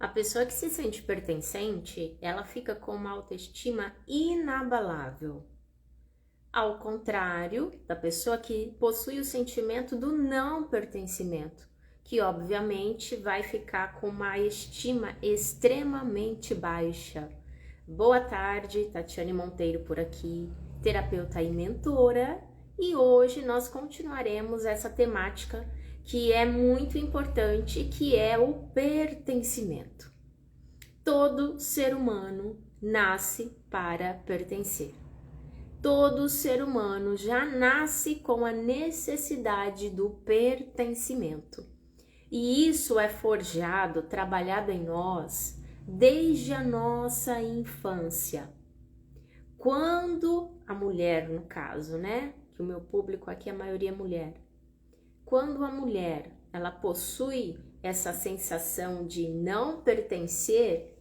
A pessoa que se sente pertencente, ela fica com uma autoestima inabalável. Ao contrário da pessoa que possui o sentimento do não pertencimento, que obviamente vai ficar com uma estima extremamente baixa. Boa tarde, Tatiane Monteiro por aqui, terapeuta e mentora, e hoje nós continuaremos essa temática que é muito importante, que é o pertencimento. Todo ser humano nasce para pertencer. Todo ser humano já nasce com a necessidade do pertencimento. E isso é forjado, trabalhado em nós desde a nossa infância. Quando a mulher, no caso, né? Que o meu público aqui, a maioria é mulher. Quando a mulher, ela possui essa sensação de não pertencer,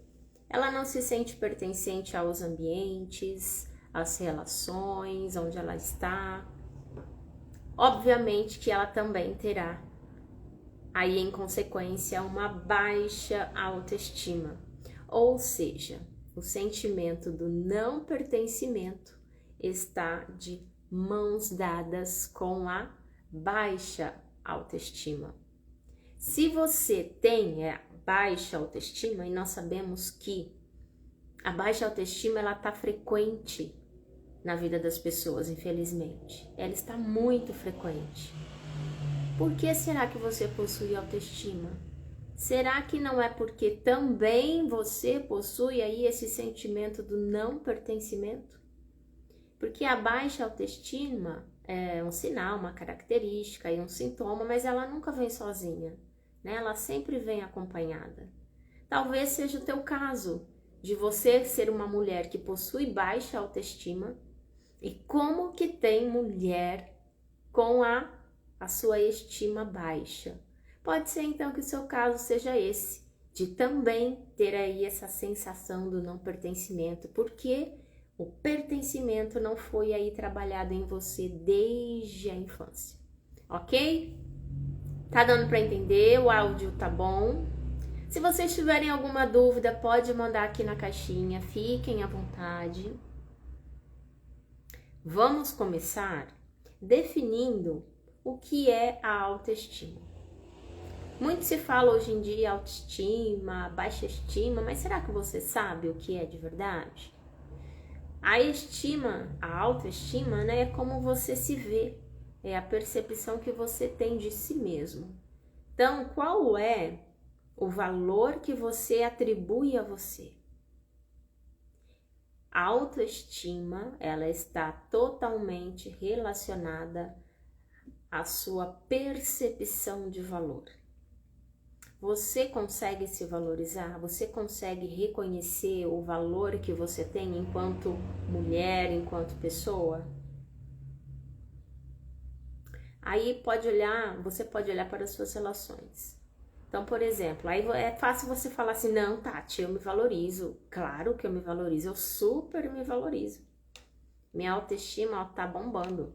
ela não se sente pertencente aos ambientes, às relações, onde ela está. Obviamente que ela também terá, aí em consequência, uma baixa autoestima. Ou seja, o sentimento do não pertencimento está de mãos dadas com a baixa autoestima. Se você tem baixa autoestima, e nós sabemos que a baixa autoestima ela está frequente na vida das pessoas, infelizmente. Ela está muito frequente. Por que será que você possui autoestima? Será que não é porque também você possui aí esse sentimento do não pertencimento? Porque a baixa autoestima é um sinal, uma característica e um sintoma, mas ela nunca vem sozinha, né? Ela sempre vem acompanhada. Talvez seja o teu caso, de você ser uma mulher que possui baixa autoestima. E como que tem mulher com a sua estima baixa? Pode ser então que o seu caso seja esse, de também ter aí essa sensação do não pertencimento, porque o pertencimento não foi aí trabalhado em você desde a infância, ok? Tá dando para entender? O áudio tá bom? Se vocês tiverem alguma dúvida, pode mandar aqui na caixinha, fiquem à vontade. Vamos começar definindo o que é a autoestima. Muito se fala hoje em dia autoestima, baixa estima, mas será que você sabe o que é de verdade? A estima, a autoestima, né, é como você se vê, é a percepção que você tem de si mesmo. Então, qual é o valor que você atribui a você? A autoestima, ela está totalmente relacionada à sua percepção de valor. Você consegue se valorizar? Você consegue reconhecer o valor que você tem enquanto mulher, enquanto pessoa? Aí você pode olhar para as suas relações. Então, por exemplo, aí é fácil você falar assim, não, Tati, eu me valorizo. Claro que eu me valorizo, eu super me valorizo. Minha autoestima tá bombando.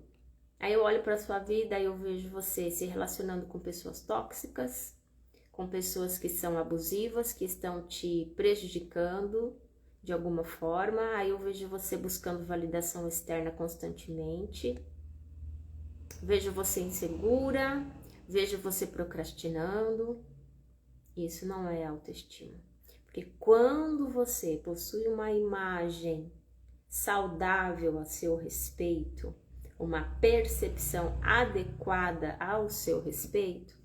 Aí eu olho para sua vida e eu vejo você se relacionando com pessoas tóxicas, com pessoas que são abusivas, que estão te prejudicando de alguma forma. Aí eu vejo você buscando validação externa constantemente. Vejo você insegura, vejo você procrastinando. Isso não é autoestima. Porque quando você possui uma imagem saudável a seu respeito, uma percepção adequada ao seu respeito,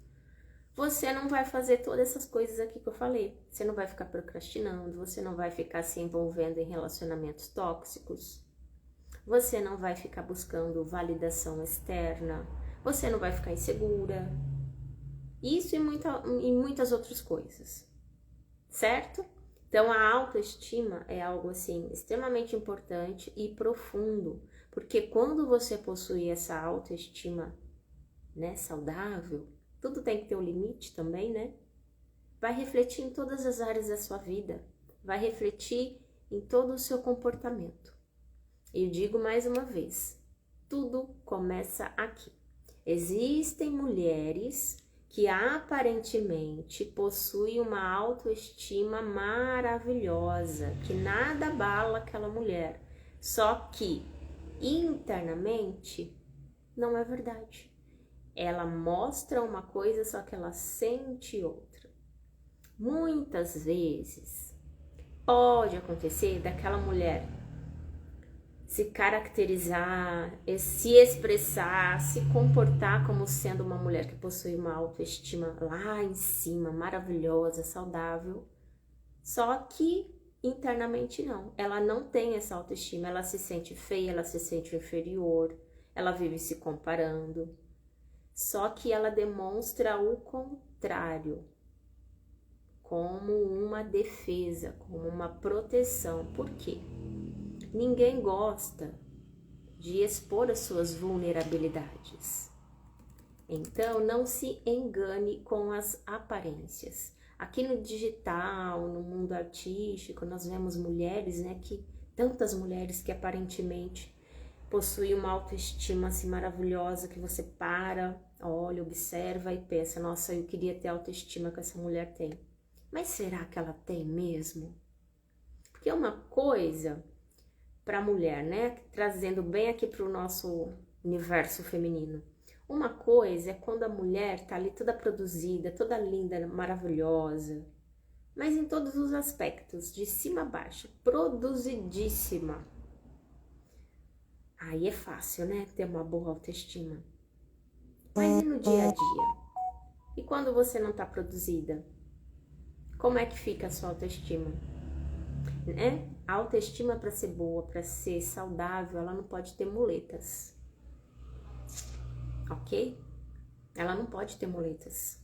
você não vai fazer todas essas coisas aqui que eu falei. Você não vai ficar procrastinando, você não vai ficar se envolvendo em relacionamentos tóxicos, você não vai ficar buscando validação externa, você não vai ficar insegura. Isso e muitas outras coisas, certo? Então a autoestima é algo assim extremamente importante e profundo, porque quando você possui essa autoestima, né, saudável, tudo tem que ter um limite também, né? Vai refletir em todas as áreas da sua vida, vai refletir em todo o seu comportamento. E eu digo mais uma vez, tudo começa aqui. Existem mulheres que aparentemente possui uma autoestima maravilhosa, que nada abala aquela mulher, só que internamente não é verdade. Ela mostra uma coisa, só que ela sente outra. Muitas vezes pode acontecer daquela mulher se caracterizar, se expressar, se comportar como sendo uma mulher que possui uma autoestima lá em cima, maravilhosa, saudável, só que internamente não. Ela não tem essa autoestima, ela se sente feia, ela se sente inferior, ela vive se comparando. Só que ela demonstra o contrário, como uma defesa, como uma proteção. Por quê? Ninguém gosta de expor as suas vulnerabilidades. Então, não se engane com as aparências. Aqui no digital, no mundo artístico, nós vemos mulheres, né, tantas mulheres que aparentemente possuem uma autoestima assim maravilhosa, que você olha, observa e pensa, nossa, eu queria ter a autoestima que essa mulher tem. Mas será que ela tem mesmo? Porque uma coisa para a mulher, né, trazendo bem aqui para o nosso universo feminino. Uma coisa é quando a mulher tá ali toda produzida, toda linda, maravilhosa, mas em todos os aspectos, de cima a baixo, produzidíssima. Aí é fácil, né, ter uma boa autoestima. Mas e no dia a dia? E quando você não tá produzida? Como é que fica a sua autoestima? Né? A autoestima, para ser boa, para ser saudável, ela não pode ter muletas, ok? Ela não pode ter muletas.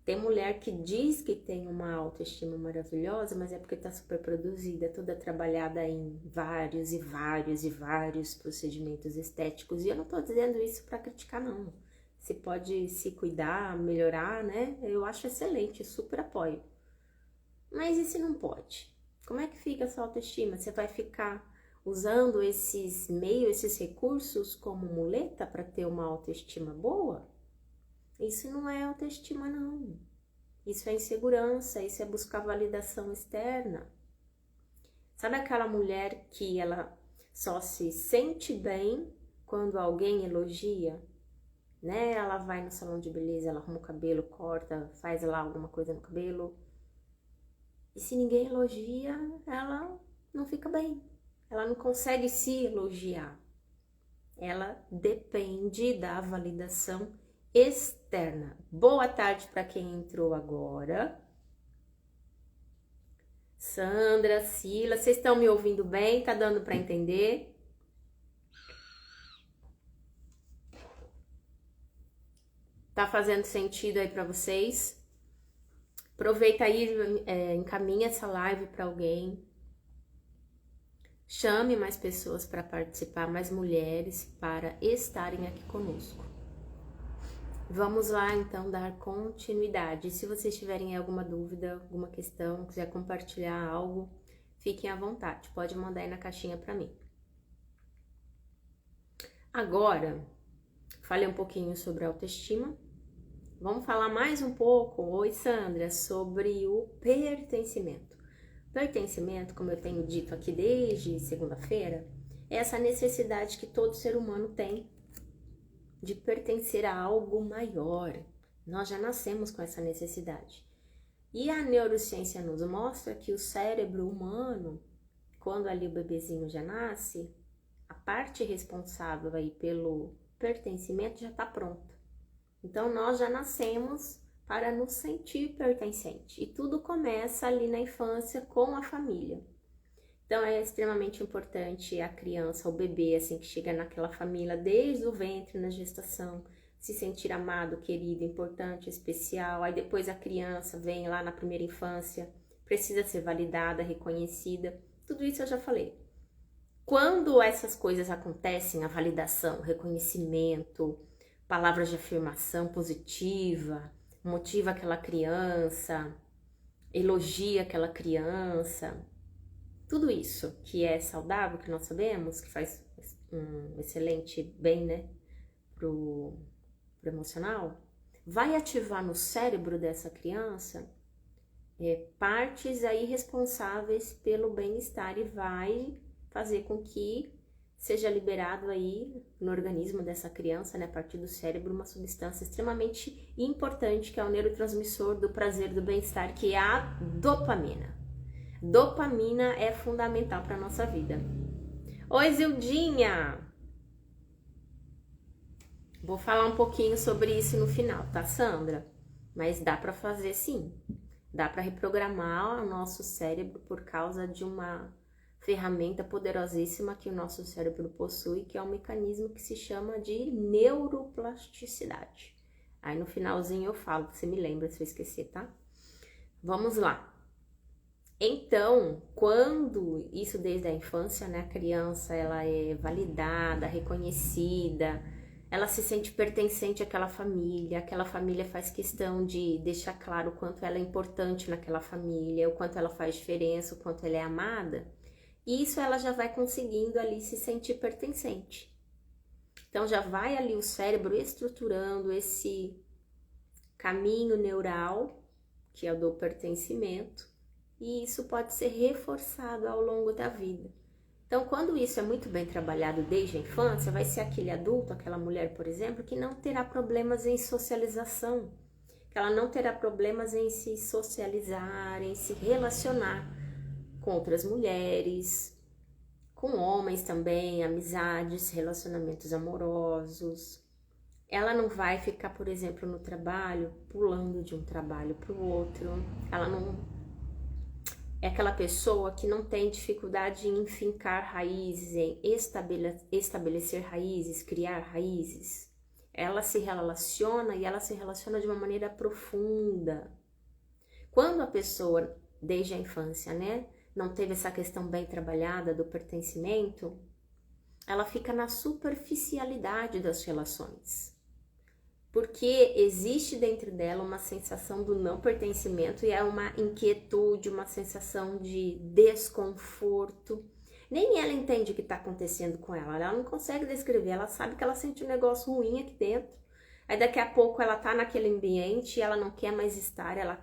Tem mulher que diz que tem uma autoestima maravilhosa, mas é porque tá super produzida, toda trabalhada em vários e vários e vários procedimentos estéticos. E eu não tô dizendo isso para criticar, não. Você pode se cuidar, melhorar, né? Eu acho excelente, super apoio. Mas e se não pode? Como é que fica a sua autoestima? Você vai ficar usando esses meios, esses recursos como muleta para ter uma autoestima boa? Isso não é autoestima, não. Isso é insegurança, isso é buscar validação externa. Sabe aquela mulher que ela só se sente bem quando alguém elogia? Né? Ela vai no salão de beleza, ela arruma o cabelo, corta, faz lá alguma coisa no cabelo. E se ninguém elogia, ela não fica bem. Ela não consegue se elogiar. Ela depende da validação externa. Boa tarde para quem entrou agora. Sandra, Sila, vocês estão me ouvindo bem? Tá dando para entender? Tá fazendo sentido aí para vocês? Aproveita aí, encaminha essa live para alguém. Chame mais pessoas para participar, mais mulheres para estarem aqui conosco. Vamos lá, então, dar continuidade. Se vocês tiverem alguma dúvida, alguma questão, quiser compartilhar algo, fiquem à vontade. Pode mandar aí na caixinha para mim. Agora, falei um pouquinho sobre autoestima. Vamos falar mais um pouco, oi Sandra, sobre o pertencimento. Pertencimento, como eu tenho dito aqui desde segunda-feira, é essa necessidade que todo ser humano tem de pertencer a algo maior. Nós já nascemos com essa necessidade. E a neurociência nos mostra que o cérebro humano, quando ali o bebezinho já nasce, a parte responsável aí pelo pertencimento já está pronta. Então, nós já nascemos para nos sentir pertencente. E tudo começa ali na infância com a família. Então, é extremamente importante a criança, o bebê, assim, que chega naquela família, desde o ventre, na gestação, se sentir amado, querido, importante, especial. Aí depois a criança vem lá na primeira infância, precisa ser validada, reconhecida. Tudo isso eu já falei. Quando essas coisas acontecem, a validação, o reconhecimento, palavras de afirmação positiva, motiva aquela criança, elogia aquela criança, tudo isso que é saudável, que nós sabemos, que faz um excelente bem, né, pro emocional, vai ativar no cérebro dessa criança partes aí responsáveis pelo bem-estar e vai fazer com que seja liberado aí no organismo dessa criança, né, a partir do cérebro, uma substância extremamente importante que é o neurotransmissor do prazer, do bem-estar, que é a dopamina. Dopamina é fundamental para nossa vida. Oi, Zildinha! Vou falar um pouquinho sobre isso no final, tá, Sandra? Mas dá para fazer sim. Dá para reprogramar o nosso cérebro por causa de uma ferramenta poderosíssima que o nosso cérebro possui, que é um mecanismo que se chama de neuroplasticidade. Aí no finalzinho eu falo, você me lembra se eu esquecer, tá? Vamos lá. Então, quando isso desde a infância, né, a criança ela é validada, reconhecida, ela se sente pertencente aquela família faz questão de deixar claro o quanto ela é importante naquela família, o quanto ela faz diferença, o quanto ela é amada, e isso ela já vai conseguindo ali se sentir pertencente. Então já vai ali o cérebro estruturando esse caminho neural, que é o do pertencimento, e isso pode ser reforçado ao longo da vida. Então, quando isso é muito bem trabalhado desde a infância, vai ser aquele adulto, aquela mulher, por exemplo, que não terá problemas em socialização, que ela não terá problemas em se socializar, em se relacionar com outras mulheres, com homens também, amizades, relacionamentos amorosos. Ela não vai ficar, por exemplo, no trabalho, pulando de um trabalho para o outro. Ela não é aquela pessoa que não tem dificuldade em fincar raízes, em estabelecer raízes, criar raízes. Ela se relaciona e ela se relaciona de uma maneira profunda. Quando a pessoa, desde a infância, né, não teve essa questão bem trabalhada do pertencimento, ela fica na superficialidade das relações. Porque existe dentro dela uma sensação do não pertencimento e é uma inquietude, uma sensação de desconforto. Nem ela entende o que está acontecendo com ela não consegue descrever, ela sabe que ela sente um negócio ruim aqui dentro. Aí daqui a pouco ela tá naquele ambiente e ela não quer mais estar, ela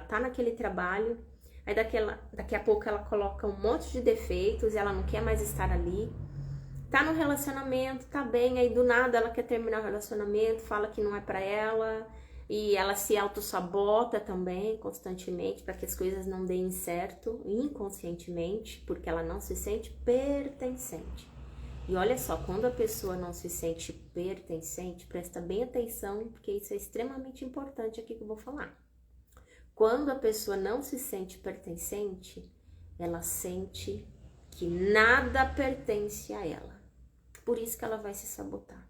tá naquele trabalho, aí daqui a pouco ela coloca um monte de defeitos e ela não quer mais estar ali. Tá no relacionamento, tá bem, aí do nada ela quer terminar o relacionamento, fala que não é pra ela, e ela se autossabota também constantemente para que as coisas não deem certo, inconscientemente, porque ela não se sente pertencente. E olha só, quando a pessoa não se sente pertencente, presta bem atenção, porque isso é extremamente importante aqui que eu vou falar. Quando a pessoa não se sente pertencente, ela sente que nada pertence a ela. Por isso que ela vai se sabotar.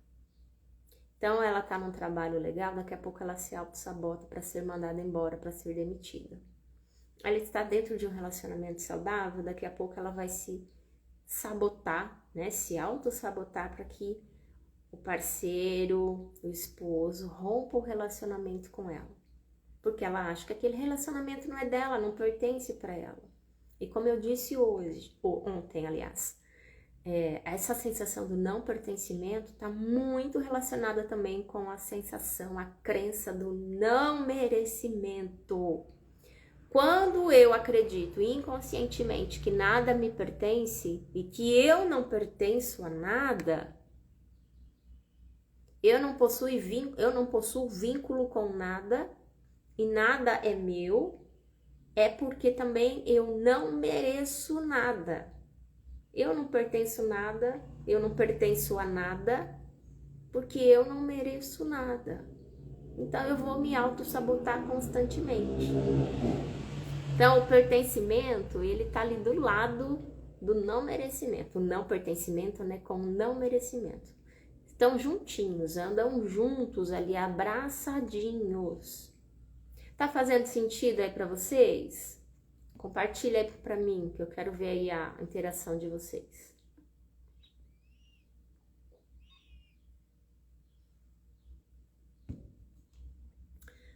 Então ela tá num trabalho legal, daqui a pouco ela se auto-sabota para ser mandada embora, para ser demitida. Ela está dentro de um relacionamento saudável, daqui a pouco ela vai se sabotar, né? Se auto-sabotar para que o parceiro, o esposo, rompa o relacionamento com ela. Porque ela acha que aquele relacionamento não é dela, não pertence para ela. E como eu disse ontem, aliás, essa sensação do não pertencimento está muito relacionada também com a sensação, a crença do não merecimento. Quando eu acredito inconscientemente que nada me pertence e que eu não pertenço a nada, eu não possuo vínculo com nada e nada é meu, é porque também eu não mereço nada. Eu não pertenço nada, eu não pertenço a nada, porque eu não mereço nada. Então eu vou me auto-sabotar constantemente. Então o pertencimento, ele tá ali do lado do não merecimento. O não pertencimento, né, com o não merecimento. Estão juntinhos, andam juntos ali, abraçadinhos. Tá fazendo sentido aí pra vocês? Compartilha aí pra mim, que eu quero ver aí a interação de vocês.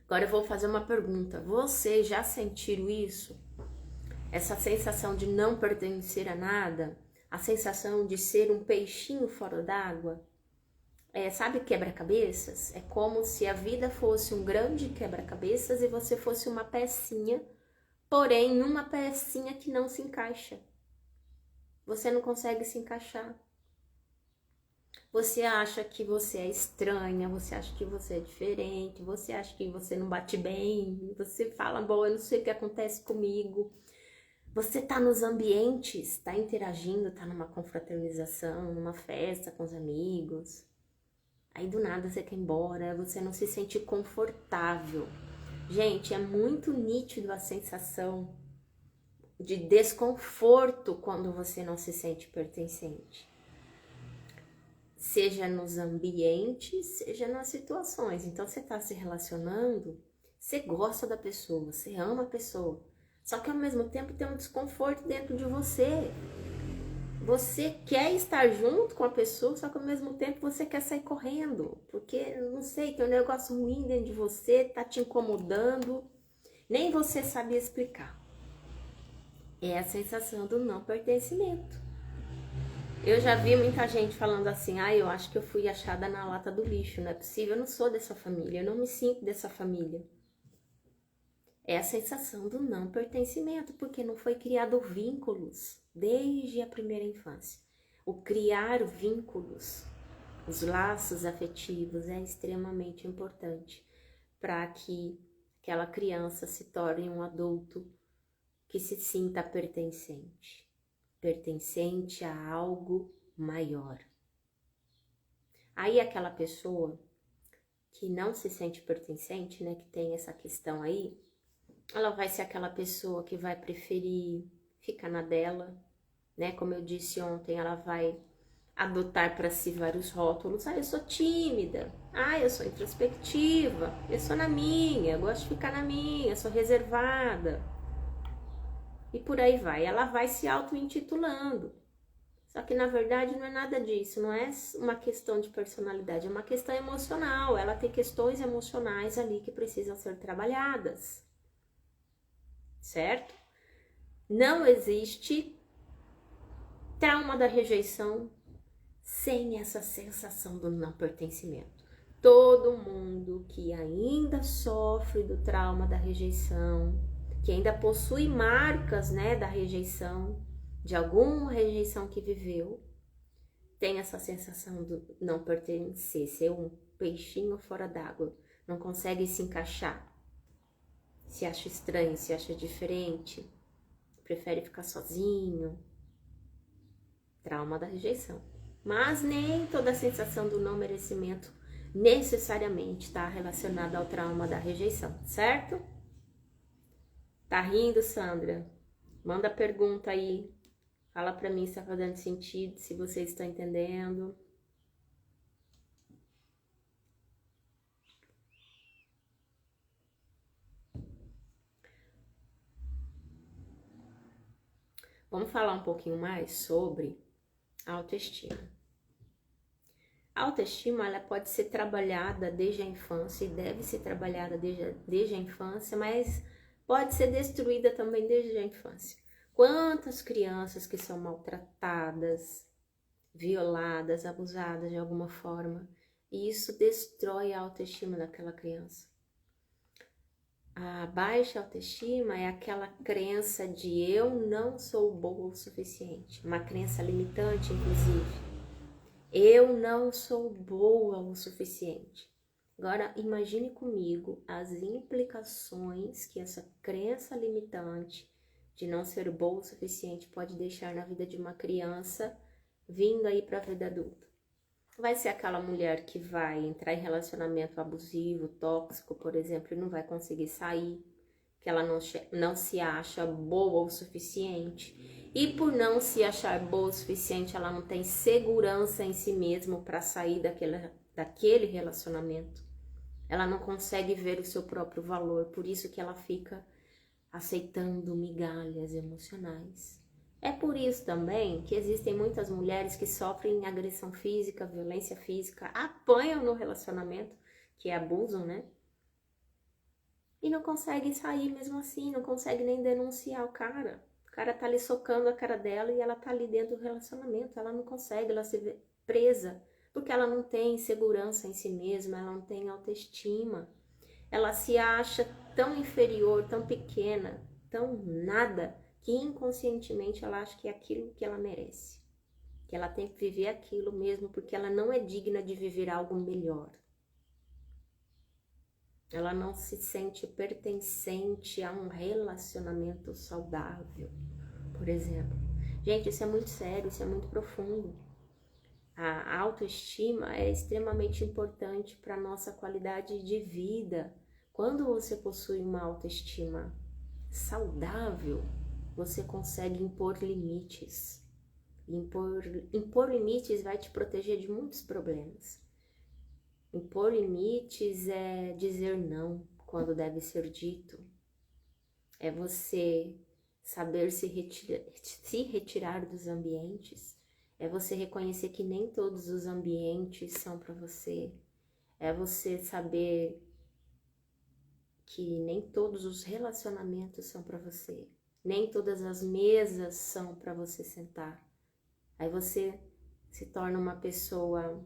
Agora eu vou fazer uma pergunta. Vocês já sentiram isso? Essa sensação de não pertencer a nada? A sensação de ser um peixinho fora d'água? Sabe quebra-cabeças? É como se a vida fosse um grande quebra-cabeças e você fosse uma pecinha, porém uma pecinha que não se encaixa. Você não consegue se encaixar. Você acha que você é estranha, você acha que você é diferente, você acha que você não bate bem, você fala, bom, eu não sei o que acontece comigo. Você tá nos ambientes, tá interagindo, tá numa confraternização, numa festa com os amigos. Aí do nada você quer ir embora, você não se sente confortável. Gente, é muito nítido a sensação de desconforto quando você não se sente pertencente. Seja nos ambientes, seja nas situações. Então você está se relacionando, você gosta da pessoa, você ama a pessoa. Só que ao mesmo tempo tem um desconforto dentro de você. Você quer estar junto com a pessoa, só que ao mesmo tempo você quer sair correndo. Porque, não sei, tem um negócio ruim dentro de você, tá te incomodando. Nem você sabe explicar. É a sensação do não pertencimento. Eu já vi muita gente falando assim, eu acho que eu fui achada na lata do lixo, não é possível, eu não sou dessa família, eu não me sinto dessa família. É a sensação do não pertencimento, porque não foi criado vínculos desde a primeira infância. O criar vínculos, os laços afetivos é extremamente importante para que aquela criança se torne um adulto que se sinta pertencente. Pertencente a algo maior. Aí aquela pessoa que não se sente pertencente, né, que tem essa questão aí, ela vai ser aquela pessoa que vai preferir ficar na dela, né? Como eu disse ontem, ela vai adotar para si vários rótulos. Eu sou tímida. Eu sou introspectiva. Eu sou na minha, eu gosto de ficar na minha, eu sou reservada. E por aí vai. Ela vai se auto-intitulando. Só que na verdade não é nada disso, não é uma questão de personalidade, é uma questão emocional. Ela tem questões emocionais ali que precisam ser trabalhadas, certo? Não existe trauma da rejeição sem essa sensação do não pertencimento. Todo mundo que ainda sofre do trauma da rejeição, que ainda possui marcas, né, da rejeição, de alguma rejeição que viveu, tem essa sensação do não pertencer, ser um peixinho fora d'água, não consegue se encaixar, se acha estranho, se acha diferente, prefere ficar sozinho. Trauma da rejeição. Mas nem toda a sensação do não merecimento necessariamente está relacionada ao trauma da rejeição, certo? Tá rindo, Sandra? Manda pergunta aí. Fala pra mim se tá fazendo sentido, se você está entendendo. Vamos falar um pouquinho mais sobre a autoestima. A autoestima, ela pode ser trabalhada desde a infância e deve ser trabalhada desde a infância, mas pode ser destruída também desde a infância. Quantas crianças que são maltratadas, violadas, abusadas de alguma forma, e isso destrói a autoestima daquela criança. A baixa autoestima é aquela crença de eu não sou boa o suficiente, uma crença limitante, inclusive. Eu não sou boa o suficiente. Agora, imagine comigo as implicações que essa crença limitante de não ser boa o suficiente pode deixar na vida de uma criança vindo aí para a vida adulta. Vai ser aquela mulher que vai entrar em relacionamento abusivo, tóxico, por exemplo, e não vai conseguir sair, que ela não se acha boa o suficiente. E por não se achar boa o suficiente, ela não tem segurança em si mesma para sair daquele relacionamento. Ela não consegue ver o seu próprio valor, por isso que ela fica aceitando migalhas emocionais. É por isso também que existem muitas mulheres que sofrem agressão física, violência física, apanham no relacionamento, que é abuso, né? E não conseguem sair mesmo assim, não conseguem nem denunciar o cara. O cara tá ali socando a cara dela e ela tá ali dentro do relacionamento, ela não consegue, ela se vê presa Porque ela não tem segurança em si mesma, ela não tem autoestima. Ela se acha tão inferior, tão pequena, tão nada, que inconscientemente ela acha que é aquilo que ela merece. Que ela tem que viver aquilo mesmo, porque ela não é digna de viver algo melhor. Ela não se sente pertencente a um relacionamento saudável, por exemplo. Gente, isso é muito sério, isso é muito profundo. A autoestima é extremamente importante para a nossa qualidade de vida. Quando você possui uma autoestima saudável, você consegue impor limites. Impor limites vai te proteger de muitos problemas. Impor limites é dizer não quando deve ser dito. É você saber se retirar dos ambientes. É você reconhecer que nem todos os ambientes são para você. É você saber que nem todos os relacionamentos são para você. Nem todas as mesas são para você sentar. Aí você se torna uma pessoa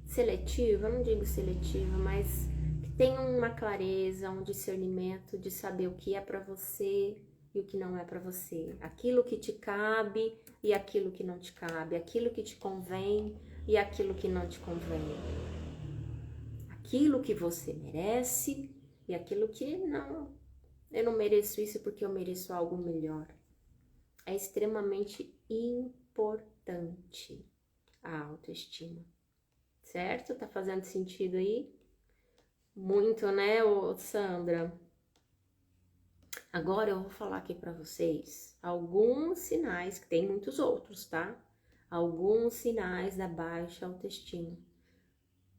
seletiva, eu não digo seletiva, mas que tem uma clareza, um discernimento de saber o que é para você e o que não é para você. Aquilo que te cabe e aquilo que não te cabe. Aquilo que te convém e aquilo que não te convém. Aquilo que você merece e aquilo que não. Eu não mereço isso porque eu mereço algo melhor. É extremamente importante a autoestima. Certo? Tá fazendo sentido aí? Muito, né, Sandra? Agora eu vou falar aqui para vocês alguns sinais, que tem muitos outros, tá? Alguns sinais da baixa autoestima.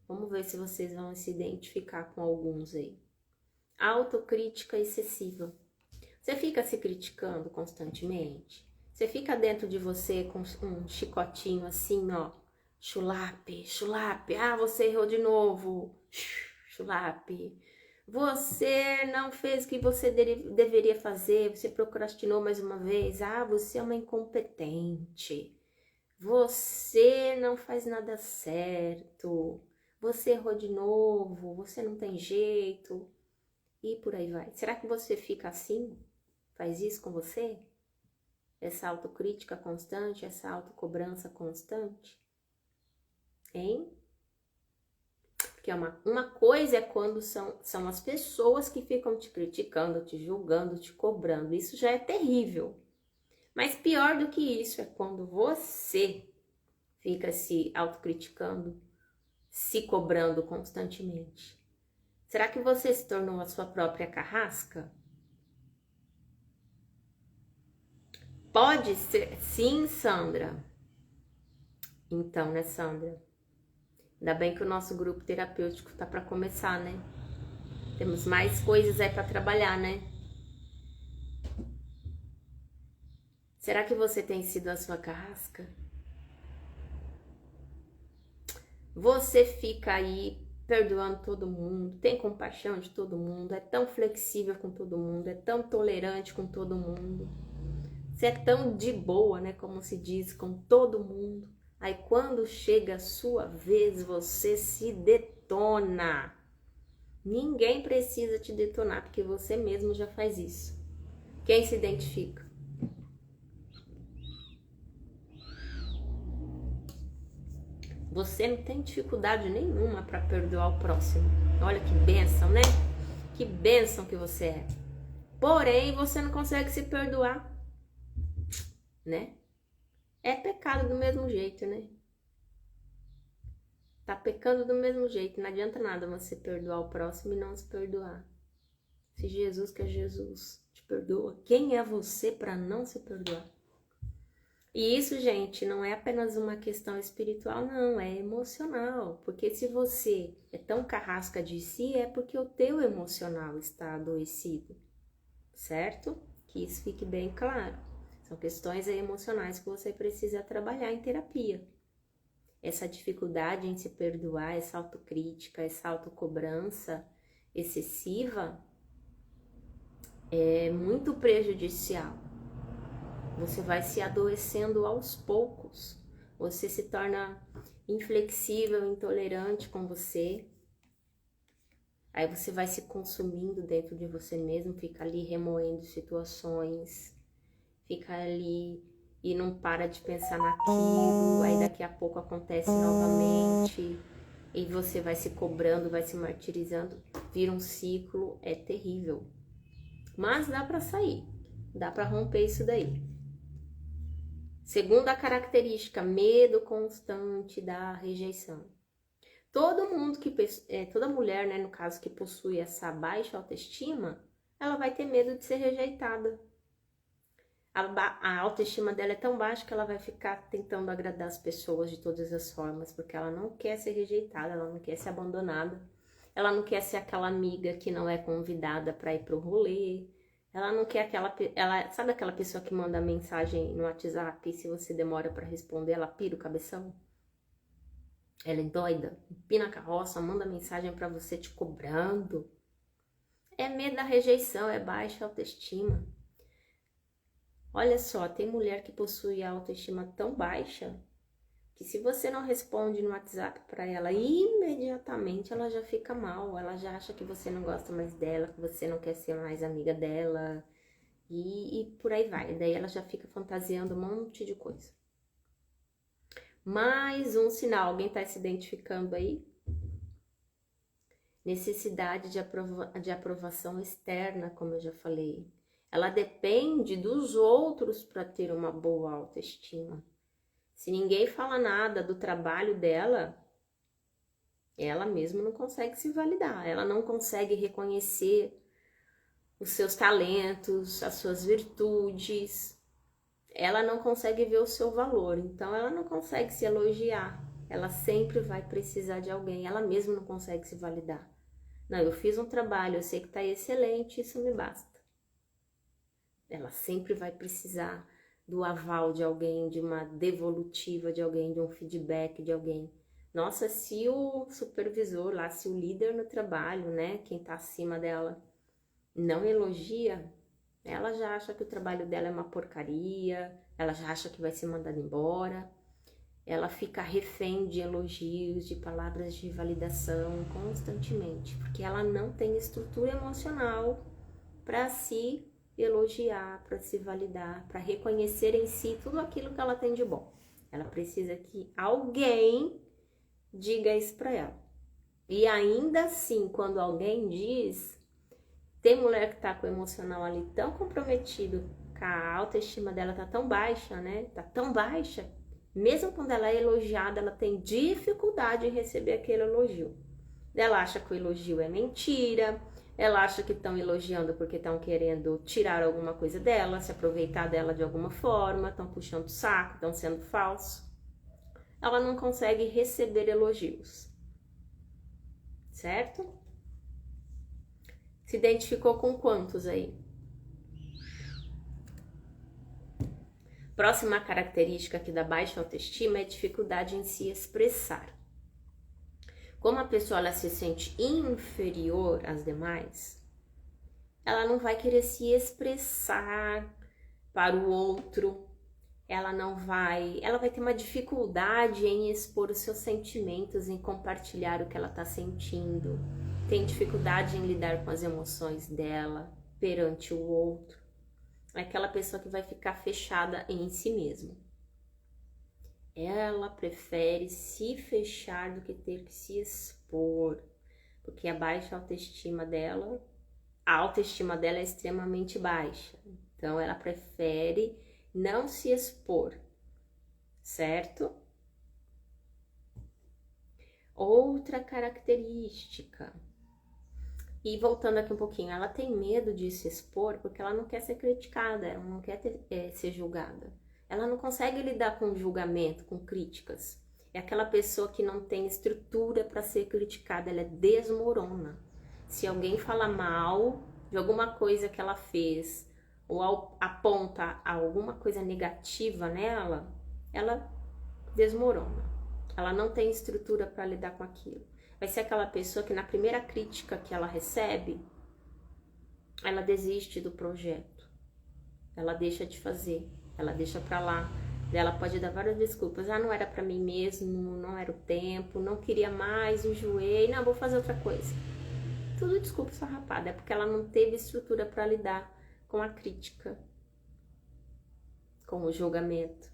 Vamos ver se vocês vão se identificar com alguns aí. Autocrítica excessiva. Você fica se criticando constantemente? Você fica dentro de você com um chicotinho assim, ó. Chulape, chulape. Ah, você errou de novo. Chulape. Você não fez o que você deveria fazer. Você procrastinou mais uma vez. Ah, você é uma incompetente. Você não faz nada certo. Você errou de novo. Você não tem jeito. E por aí vai. Será que você fica assim? Faz isso com você? Essa autocrítica constante, essa autocobrança constante? Hein? Porque uma coisa é quando são as pessoas que ficam te criticando, te julgando, te cobrando. Isso já é terrível. Mas pior do que isso é quando você fica se autocriticando, se cobrando constantemente. Será que você se tornou a sua própria carrasca? Pode ser. Sim, Sandra. Então, né, Sandra? Ainda bem que o nosso grupo terapêutico tá para começar, né? Temos mais coisas aí para trabalhar, né? Será que você tem sido a sua carrasca? Você fica aí perdoando todo mundo, tem compaixão de todo mundo, é tão flexível com todo mundo, é tão tolerante com todo mundo. Você é tão de boa, né, como se diz, com todo mundo. Aí quando chega a sua vez, você se detona. Ninguém precisa te detonar, porque você mesmo já faz isso. Quem se identifica? Você não tem dificuldade nenhuma para perdoar o próximo. Olha que bênção, né? Que bênção que você é. Porém, você não consegue se perdoar, né? É pecado do mesmo jeito, né? Tá pecando do mesmo jeito. Não adianta nada você perdoar o próximo e não se perdoar. Se Jesus, que é Jesus, te perdoa, quem é você para não se perdoar? E isso, gente, não é apenas uma questão espiritual, não, é emocional. Porque se você é tão carrasca de si, é porque o teu emocional está adoecido, certo? Que isso fique bem claro. São questões emocionais que você precisa trabalhar em terapia. Essa dificuldade em se perdoar, essa autocrítica, essa autocobrança excessiva é muito prejudicial. Você vai se adoecendo aos poucos. Você se torna inflexível, intolerante com você. Aí você vai se consumindo dentro de você mesmo, fica ali remoendo situações, fica ali e não para de pensar naquilo, aí daqui a pouco acontece novamente, e você vai se cobrando, vai se martirizando, vira um ciclo, é terrível. Mas dá pra sair, dá pra romper isso daí. Segunda característica, medo constante da rejeição. Todo mundo toda mulher, né, no caso, que possui essa baixa autoestima, ela vai ter medo de ser rejeitada. A autoestima dela é tão baixa que ela vai ficar tentando agradar as pessoas de todas as formas, porque ela não quer ser rejeitada, ela não quer ser abandonada, ela não quer ser aquela amiga que não é convidada para ir pro rolê, ela não quer sabe aquela pessoa que manda mensagem no WhatsApp e se você demora para responder, ela pira o cabeção? Ela é doida, empina a carroça, manda mensagem para você te cobrando. É medo da rejeição, é baixa autoestima. Olha só, tem mulher que possui a autoestima tão baixa que se você não responde no WhatsApp para ela, imediatamente ela já fica mal, ela já acha que você não gosta mais dela, que você não quer ser mais amiga dela e por aí vai. Daí ela já fica fantasiando um monte de coisa. Mais um sinal, alguém está se identificando aí? Necessidade de aprovação externa, como eu já falei. Ela depende dos outros para ter uma boa autoestima. Se ninguém fala nada do trabalho dela, ela mesma não consegue se validar. Ela não consegue reconhecer os seus talentos, as suas virtudes. Ela não consegue ver o seu valor. Então, ela não consegue se elogiar. Ela sempre vai precisar de alguém. Ela mesma não consegue se validar. Não, eu fiz um trabalho, eu sei que está excelente, isso me basta. Ela sempre vai precisar do aval de alguém, de uma devolutiva de alguém, de um feedback de alguém. Nossa, se o supervisor lá, se o líder no trabalho, né, quem tá acima dela, não elogia, ela já acha que o trabalho dela é uma porcaria, ela já acha que vai ser mandada embora, ela fica refém de elogios, de palavras de validação constantemente, porque ela não tem estrutura emocional para se elogiar, para se validar, para reconhecer em si tudo aquilo que ela tem de bom. Ela precisa que alguém diga isso para ela. E ainda assim, quando alguém diz, tem mulher que tá com o emocional ali tão comprometido, que a autoestima dela tá tão baixa, né? Tá tão baixa, mesmo quando ela é elogiada, ela tem dificuldade em receber aquele elogio. Ela acha que o elogio é mentira, ela acha que estão elogiando porque estão querendo tirar alguma coisa dela, se aproveitar dela de alguma forma, estão puxando o saco, estão sendo falsos. Ela não consegue receber elogios, certo? Se identificou com quantos aí? Próxima característica aqui da baixa autoestima é a dificuldade em se expressar. Como a pessoa ela se sente inferior às demais, ela não vai querer se expressar para o outro, ela vai ter uma dificuldade em expor os seus sentimentos, em compartilhar o que ela está sentindo, tem dificuldade em lidar com as emoções dela perante o outro. É aquela pessoa que vai ficar fechada em si mesma. Ela prefere se fechar do que ter que se expor, porque a autoestima dela é extremamente baixa. Então ela prefere não se expor, certo? Outra característica. E voltando aqui um pouquinho, ela tem medo de se expor porque ela não quer ser criticada, ela não quer ser julgada. Ela não consegue lidar com julgamento, com críticas. É aquela pessoa que não tem estrutura para ser criticada, ela desmorona. Se alguém fala mal de alguma coisa que ela fez ou aponta alguma coisa negativa nela, ela desmorona. Ela não tem estrutura para lidar com aquilo. Vai ser aquela pessoa que na primeira crítica que ela recebe, ela desiste do projeto. Ela deixa de fazer, ela deixa para lá, Ela pode dar várias desculpas. Ah, não era pra mim mesmo, não era o tempo, não queria mais, enjoei, não, vou fazer outra coisa. Tudo desculpa esfarrapada, é porque ela não teve estrutura para lidar com a crítica, com o julgamento.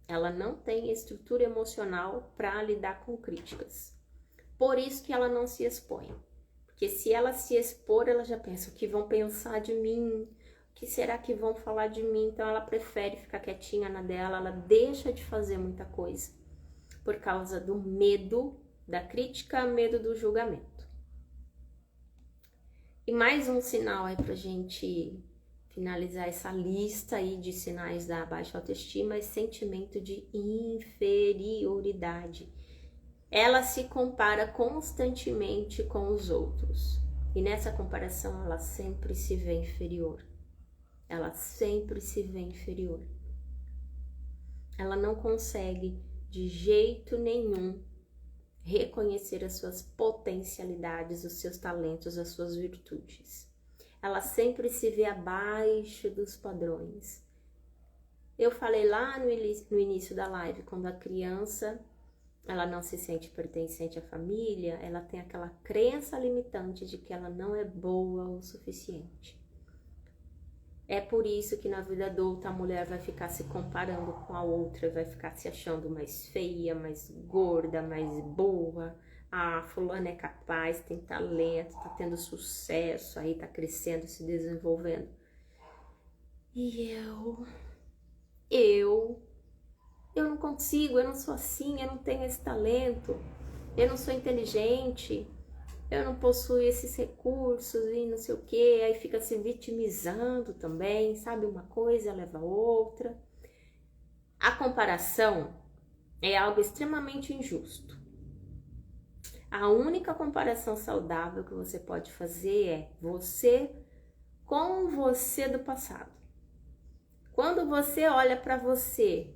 Ela não tem estrutura emocional para lidar com críticas. Por isso que ela não se expõe. Porque se ela se expor, ela já pensa, o que vão pensar de mim? O que será que vão falar de mim? Então ela prefere ficar quietinha na dela, ela deixa de fazer muita coisa. Por causa do medo da crítica, medo do julgamento. E mais um sinal aí pra gente finalizar essa lista aí de sinais da baixa autoestima é sentimento de inferioridade. Ela se compara constantemente com os outros. E nessa comparação ela sempre se vê inferior. Ela sempre se vê inferior. Ela não consegue de jeito nenhum reconhecer as suas potencialidades, os seus talentos, as suas virtudes. Ela sempre se vê abaixo dos padrões. Eu falei lá no início da live, quando a criança ela não se sente pertencente à família, ela tem aquela crença limitante de que ela não é boa o suficiente. É por isso que na vida adulta a mulher vai ficar se comparando com a outra, vai ficar se achando mais feia, mais gorda, mais boa. Ah, fulana é capaz, tem talento, tá tendo sucesso, aí tá crescendo, se desenvolvendo. E eu não consigo, eu não sou assim, eu não tenho esse talento, eu não sou inteligente, eu não possuo esses recursos e não sei o que, aí fica se vitimizando também, sabe? Uma coisa leva a outra. A comparação é algo extremamente injusto. A única comparação saudável que você pode fazer é você com você do passado. Quando você olha para você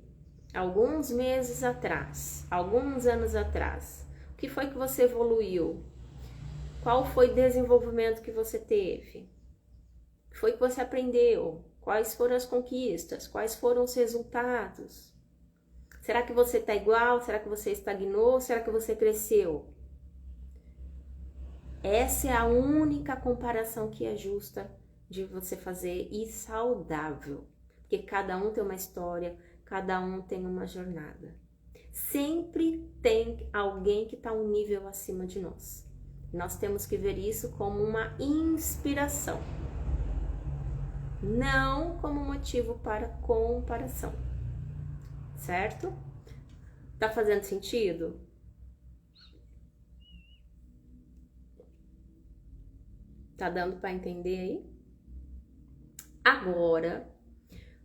alguns meses atrás, alguns anos atrás, o que foi que você evoluiu? Qual foi o desenvolvimento que você teve? O que foi que você aprendeu? Quais foram as conquistas? Quais foram os resultados? Será que você está igual? Será que você estagnou? Será que você cresceu? Essa é a única comparação que é justa de você fazer e saudável. Porque cada um tem uma história, cada um tem uma jornada. Sempre tem alguém que está um nível acima de nós. Nós temos que ver isso como uma inspiração, não como motivo para comparação, certo? Tá fazendo sentido? Tá dando para entender aí? Agora,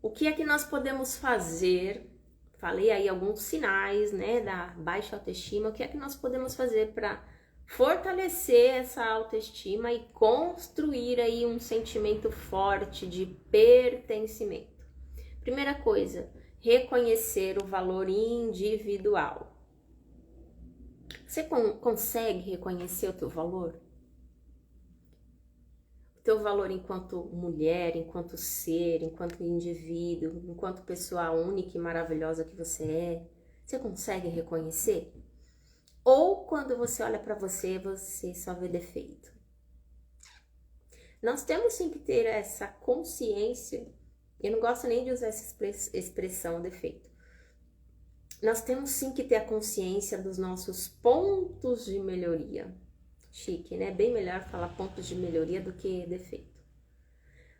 o que é que nós podemos fazer? Falei aí alguns sinais, né, da baixa autoestima. O que é que nós podemos fazer para fortalecer essa autoestima e construir aí um sentimento forte de pertencimento? Primeira coisa, reconhecer o valor individual. Você consegue reconhecer o teu valor? O teu valor enquanto mulher, enquanto ser, enquanto indivíduo, enquanto pessoa única e maravilhosa que você é? Você consegue reconhecer? Ou quando você olha para você, você só vê defeito? Nós temos sim que ter essa consciência. Eu não gosto nem de usar essa expressão defeito. Nós temos sim que ter a consciência dos nossos pontos de melhoria. Chique, né? Bem melhor falar pontos de melhoria do que defeito.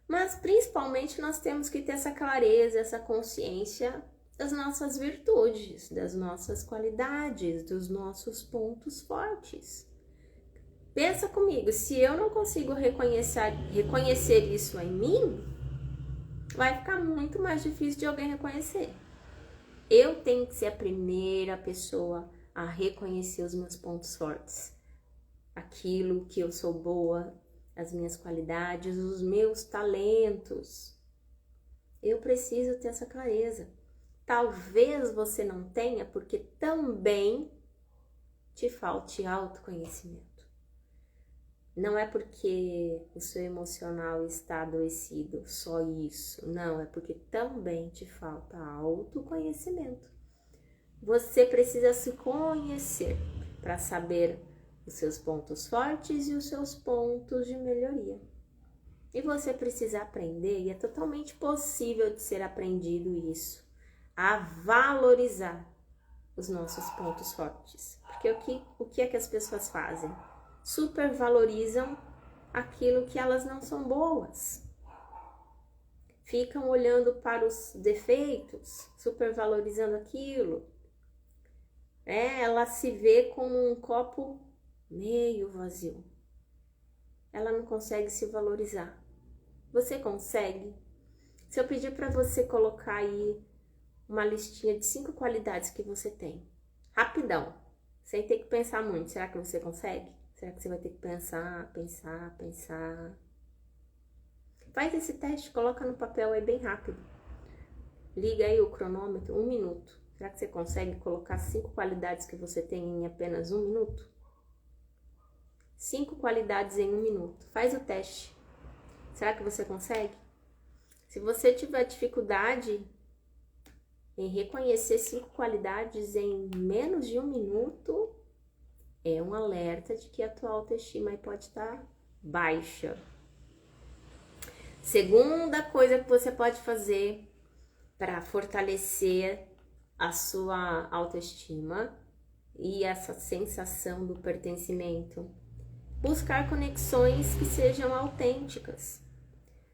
Mas principalmente nós temos que ter essa clareza, essa consciência das nossas virtudes, das nossas qualidades, dos nossos pontos fortes. Pensa comigo, se eu não consigo reconhecer isso em mim, vai ficar muito mais difícil de alguém reconhecer. Eu tenho que ser a primeira pessoa a reconhecer os meus pontos fortes. Aquilo que eu sou boa, as minhas qualidades, os meus talentos. Eu preciso ter essa clareza. Talvez você não tenha, porque também te falte autoconhecimento. Não é porque o seu emocional está adoecido, só isso. Não, é porque também te falta autoconhecimento. Você precisa se conhecer para saber os seus pontos fortes e os seus pontos de melhoria. E você precisa aprender, e é totalmente possível de ser aprendido isso, a valorizar os nossos pontos fortes. Porque o que é que as pessoas fazem? Supervalorizam aquilo que elas não são boas. Ficam olhando para os defeitos, supervalorizando aquilo. Ela se vê como um copo meio vazio. Ela não consegue se valorizar. Você consegue? Se eu pedir para você colocar aí uma listinha de 5 qualidades que você tem, rapidão, sem ter que pensar muito, será que você consegue? Será que você vai ter que pensar? Faz esse teste, coloca no papel aí bem rápido. Liga aí o cronômetro, 1 minuto. Será que você consegue colocar 5 qualidades que você tem em apenas 1 minuto? 5 qualidades em 1 minuto. Faz o teste. Será que você consegue? Se você tiver dificuldade em reconhecer 5 qualidades em menos de 1 minuto, é um alerta de que a tua autoestima aí pode estar baixa. Segunda coisa que você pode fazer para fortalecer a sua autoestima e essa sensação do pertencimento. Buscar conexões que sejam autênticas.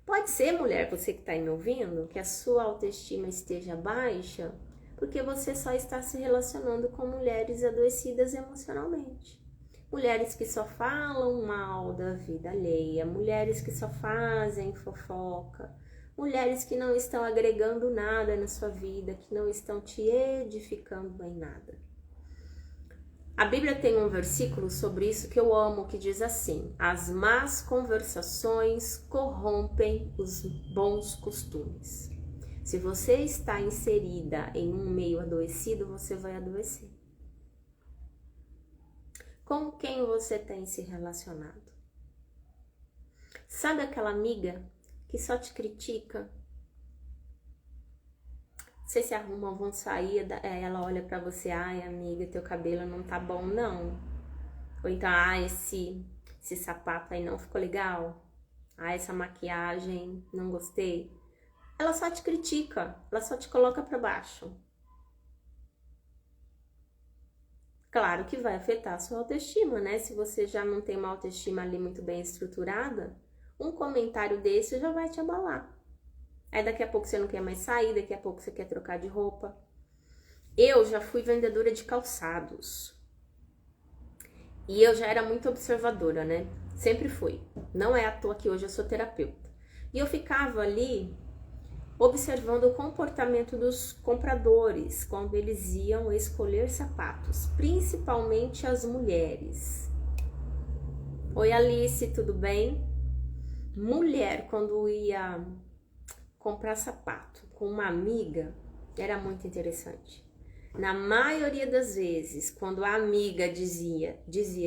Pode ser, mulher, você que está aí me ouvindo, que a sua autoestima esteja baixa porque você só está se relacionando com mulheres adoecidas emocionalmente. Mulheres que só falam mal da vida alheia, mulheres que só fazem fofoca, mulheres que não estão agregando nada na sua vida, que não estão te edificando em nada. A Bíblia tem um versículo sobre isso que eu amo, que diz assim: as más conversações corrompem os bons costumes. Se você está inserida em um meio adoecido, você vai adoecer. Com quem você tem se relacionado? Sabe aquela amiga que só te critica? Vocês se arrumam, vão sair, ela olha pra você, ai amiga, teu cabelo não tá bom não. Ou então, esse sapato aí não ficou legal. Essa maquiagem, não gostei. Ela só te critica, ela só te coloca pra baixo. Claro que vai afetar a sua autoestima, né? Se você já não tem uma autoestima ali muito bem estruturada, um comentário desse já vai te abalar. Aí daqui a pouco você não quer mais sair, daqui a pouco você quer trocar de roupa. Eu já fui vendedora de calçados. E eu já era muito observadora, né? Sempre fui. Não é à toa que hoje eu sou terapeuta. E eu ficava ali observando o comportamento dos compradores quando eles iam escolher sapatos, principalmente as mulheres. Oi Alice, tudo bem? Mulher, quando ia comprar sapato com uma amiga, era muito interessante. Na maioria das vezes, quando a amiga dizia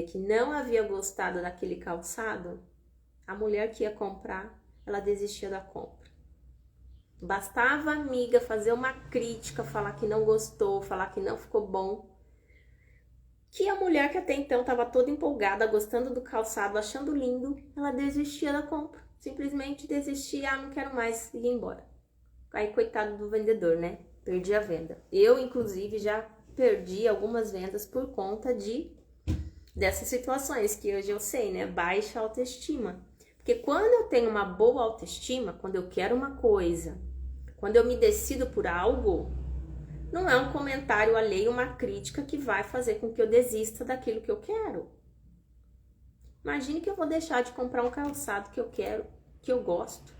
que não havia gostado daquele calçado, a mulher que ia comprar, ela desistia da compra. Bastava a amiga fazer uma crítica, falar que não gostou, falar que não ficou bom, que a mulher que até então estava toda empolgada, gostando do calçado, achando lindo, ela desistia da compra. Simplesmente desistia, não quero mais, e ia embora. Aí, coitado do vendedor, né? Perdi a venda. Eu, inclusive, já perdi algumas vendas por conta dessas situações, que hoje eu sei, né? Baixa autoestima. Porque quando eu tenho uma boa autoestima, quando eu quero uma coisa, quando eu me decido por algo, não é um comentário alheio, uma crítica que vai fazer com que eu desista daquilo que eu quero. Imagine que eu vou deixar de comprar um calçado que eu quero, que eu gosto,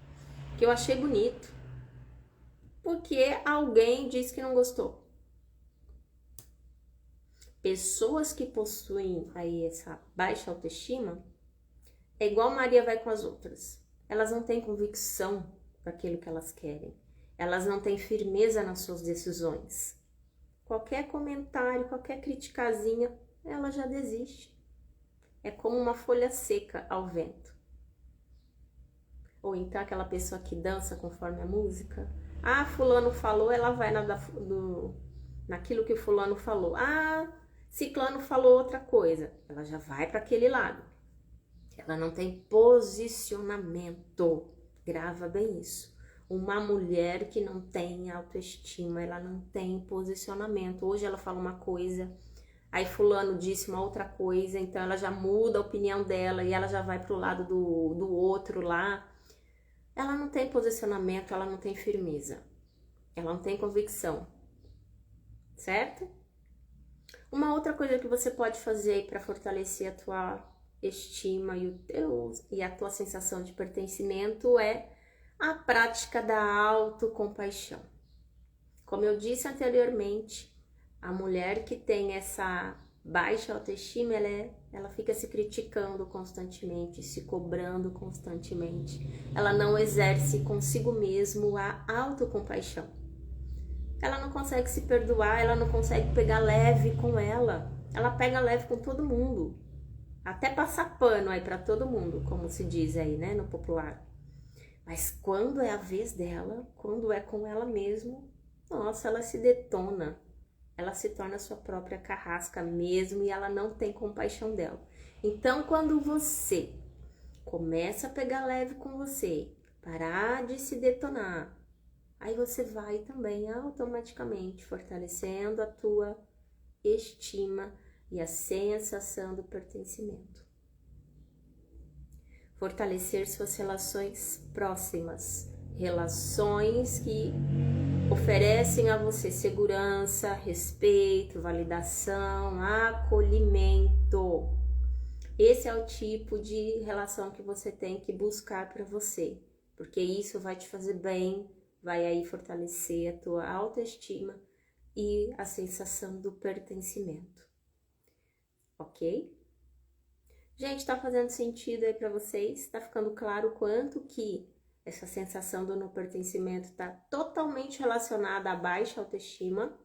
que eu achei bonito, porque alguém disse que não gostou. Pessoas que possuem aí essa baixa autoestima, é igual Maria vai com as outras. Elas não têm convicção daquilo que elas querem. Elas não têm firmeza nas suas decisões. Qualquer comentário, qualquer criticazinha, ela já desiste. é como uma folha seca ao vento. Ou então aquela pessoa que dança conforme a música. Ah, fulano falou, ela vai naquilo que fulano falou. Ah, ciclano falou outra coisa, ela já vai para aquele lado. Ela não tem posicionamento. Grava bem isso. Uma mulher que não tem autoestima, ela não tem posicionamento. Hoje ela fala uma coisa, aí fulano disse uma outra coisa, então ela já muda a opinião dela e ela já vai pro lado do outro lá. Ela não tem posicionamento, ela não tem firmeza. Ela não tem convicção. Certo? Uma outra coisa que você pode fazer para fortalecer a tua estima e a tua sensação de pertencimento é a prática da autocompaixão. Como eu disse anteriormente, a mulher que tem essa baixa autoestima, ela fica se criticando constantemente, se cobrando constantemente. Ela não exerce consigo mesmo a autocompaixão. Ela não consegue se perdoar, ela não consegue pegar leve com ela. Ela pega leve com todo mundo. Até passar pano aí pra todo mundo, como se diz aí, né, no popular. Mas quando é a vez dela, quando é com ela mesmo, nossa, ela se detona. Ela se torna sua própria carrasca mesmo e ela não tem compaixão dela. Então, quando você começa a pegar leve com você, parar de se detonar, aí você vai também automaticamente fortalecendo a tua estima e a sensação do pertencimento. Fortalecer suas relações próximas, relações que oferecem a você segurança, respeito, validação, acolhimento. Esse é o tipo de relação que você tem que buscar para você, porque isso vai te fazer bem, vai aí fortalecer a tua autoestima e a sensação do pertencimento. Ok? Gente, tá fazendo sentido aí para vocês? Tá ficando claro o quanto que essa sensação do não pertencimento tá totalmente relacionada à baixa autoestima?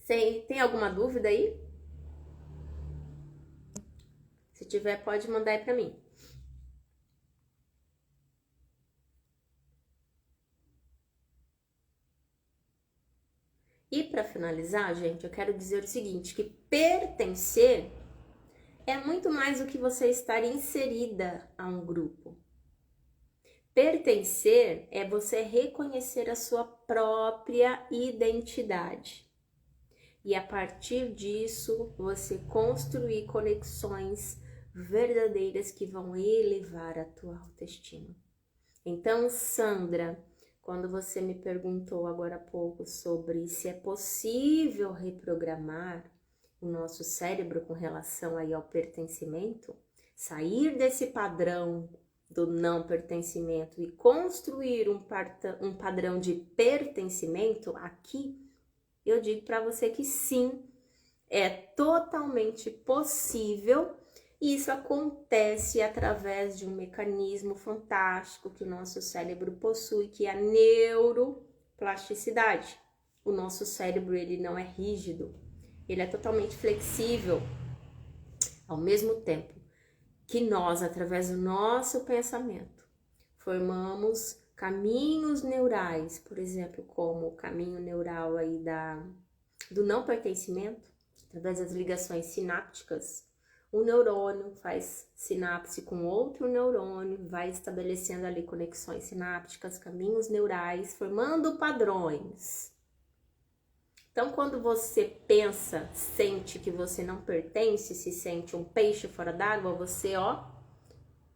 Tem alguma dúvida aí? Se tiver, pode mandar aí para mim. E para finalizar, gente, eu quero dizer o seguinte, que pertencer é muito mais do que você estar inserida a um grupo. Pertencer é você reconhecer a sua própria identidade. E a partir disso, você construir conexões verdadeiras que vão elevar a tua autoestima. Então, Sandra, quando você me perguntou agora há pouco sobre se é possível reprogramar o nosso cérebro com relação aí ao pertencimento, sair desse padrão do não pertencimento e construir um padrão de pertencimento, aqui eu digo para você que sim, é totalmente possível. E isso acontece através de um mecanismo fantástico que o nosso cérebro possui, que é a neuroplasticidade. O nosso cérebro, ele não é rígido, ele é totalmente flexível. Ao mesmo tempo que nós, através do nosso pensamento, formamos caminhos neurais, por exemplo, como o caminho neural aí do não pertencimento, através das ligações sinápticas. Um neurônio faz sinapse com outro neurônio, vai estabelecendo ali conexões sinápticas, caminhos neurais, formando padrões. Então, quando você pensa, sente que você não pertence, se sente um peixe fora d'água, você,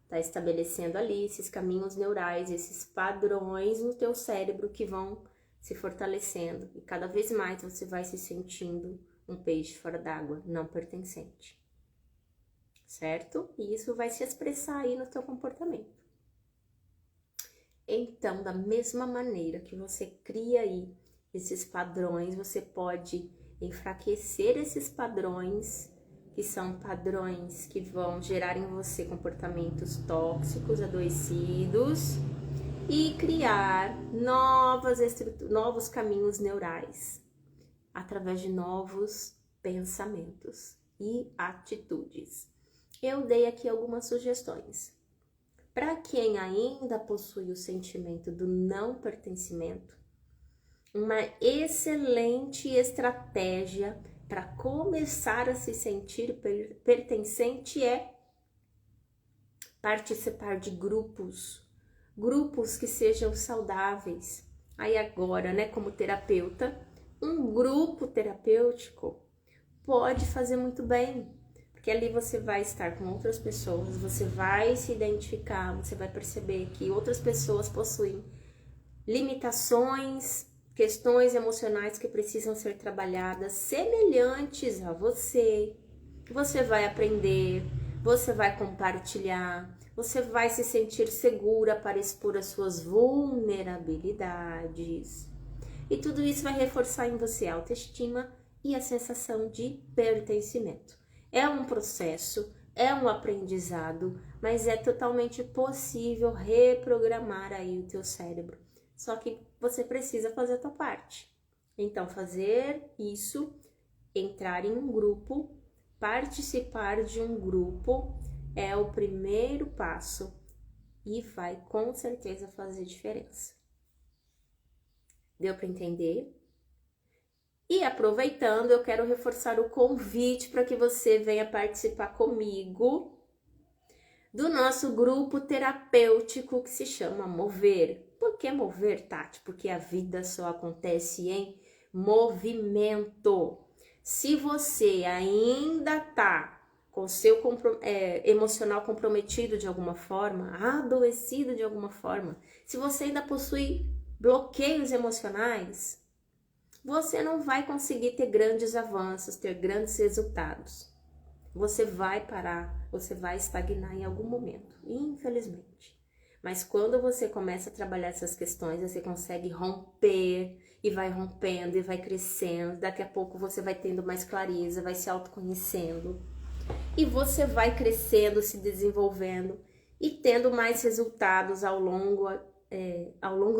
tá estabelecendo ali esses caminhos neurais, esses padrões no teu cérebro que vão se fortalecendo. E cada vez mais você vai se sentindo um peixe fora d'água, não pertencente. Certo? E isso vai se expressar aí no teu comportamento. Então, da mesma maneira que você cria aí esses padrões, você pode enfraquecer esses padrões, que são padrões que vão gerar em você comportamentos tóxicos, adoecidos, e criar novos caminhos neurais através de novos pensamentos e atitudes. Eu dei aqui algumas sugestões. Para quem ainda possui o sentimento do não pertencimento, uma excelente estratégia para começar a se sentir pertencente é participar de grupos que sejam saudáveis. Aí agora, né, como terapeuta, um grupo terapêutico pode fazer muito bem, porque ali você vai estar com outras pessoas, você vai se identificar, você vai perceber que outras pessoas possuem limitações, questões emocionais que precisam ser trabalhadas, semelhantes a você. Você vai aprender, você vai compartilhar, você vai se sentir segura para expor as suas vulnerabilidades. E tudo isso vai reforçar em você a autoestima e a sensação de pertencimento. É um processo, é um aprendizado, mas é totalmente possível reprogramar aí o teu cérebro. Só que você precisa fazer a tua parte. Então, fazer isso, entrar em um grupo, participar de um grupo é o primeiro passo e vai com certeza fazer diferença. Deu para entender? E aproveitando, eu quero reforçar o convite para que você venha participar comigo do nosso grupo terapêutico que se chama Mover. Por que mover, Tati? Porque a vida só acontece em movimento. Se você ainda tá com seu emocional comprometido de alguma forma, adoecido de alguma forma, se você ainda possui bloqueios emocionais, você não vai conseguir ter grandes avanços, ter grandes resultados. Você vai parar, você vai estagnar em algum momento, infelizmente. Mas quando você começa a trabalhar essas questões, você consegue romper e vai rompendo e vai crescendo. Daqui a pouco você vai tendo mais clareza, vai se autoconhecendo. E você vai crescendo, se desenvolvendo e tendo mais resultados ao longo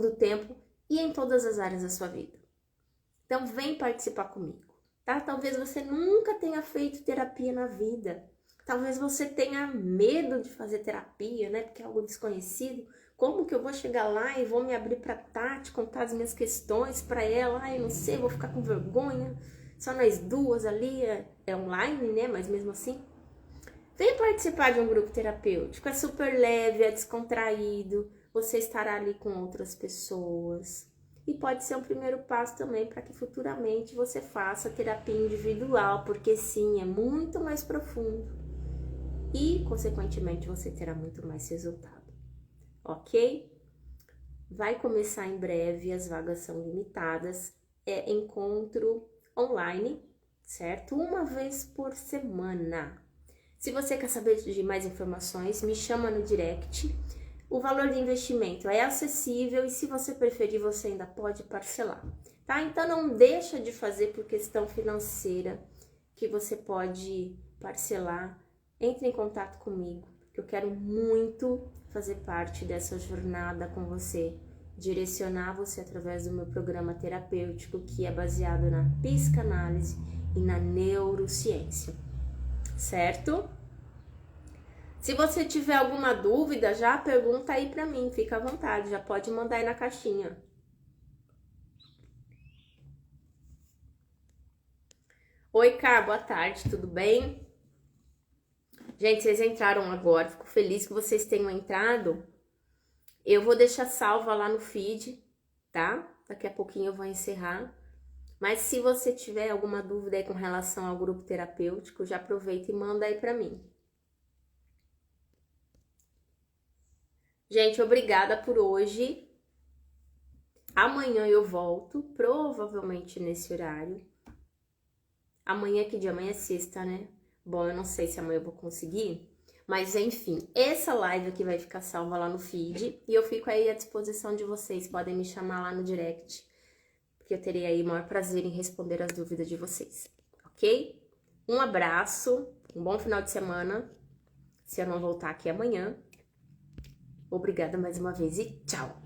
do tempo e em todas as áreas da sua vida. Então vem participar comigo, tá? Talvez você nunca tenha feito terapia na vida. Talvez você tenha medo de fazer terapia, né? Porque é algo desconhecido. Como que eu vou chegar lá e vou me abrir pra Tati, contar as minhas questões pra ela? Ai, eu não sei, vou ficar com vergonha. Só nós duas ali, é online, né? Mas mesmo assim. Vem participar de um grupo terapêutico. É super leve, é descontraído. Você estará ali com outras pessoas. E pode ser um primeiro passo também para que futuramente você faça terapia individual, porque sim, é muito mais profundo. E, consequentemente, você terá muito mais resultado. Ok? Vai começar em breve, as vagas são limitadas. É encontro online, certo? Uma vez por semana. Se você quer saber de mais informações, me chama no direct. O valor de investimento é acessível e se você preferir, você ainda pode parcelar, tá? Então não deixa de fazer por questão financeira que você pode parcelar. Entre em contato comigo, que eu quero muito fazer parte dessa jornada com você, direcionar você através do meu programa terapêutico que é baseado na psicanálise e na neurociência, certo? Se você tiver alguma dúvida, já pergunta aí pra mim, fica à vontade, já pode mandar aí na caixinha. Oi, Cá, boa tarde, tudo bem? Gente, vocês entraram agora, fico feliz que vocês tenham entrado. Eu vou deixar salva lá no feed, tá? Daqui a pouquinho eu vou encerrar. Mas se você tiver alguma dúvida aí com relação ao grupo terapêutico, já aproveita e manda aí pra mim. Gente, obrigada por hoje. Amanhã eu volto, provavelmente nesse horário. Amanhã, que dia? Amanhã é sexta, né? Bom, eu não sei se amanhã eu vou conseguir. Mas, enfim, essa live aqui vai ficar salva lá no feed. E eu fico aí à disposição de vocês. Podem me chamar lá no direct. Porque eu terei aí o maior prazer em responder as dúvidas de vocês. Ok? Um abraço, um bom final de semana. Se eu não voltar aqui amanhã. Obrigada mais uma vez e tchau!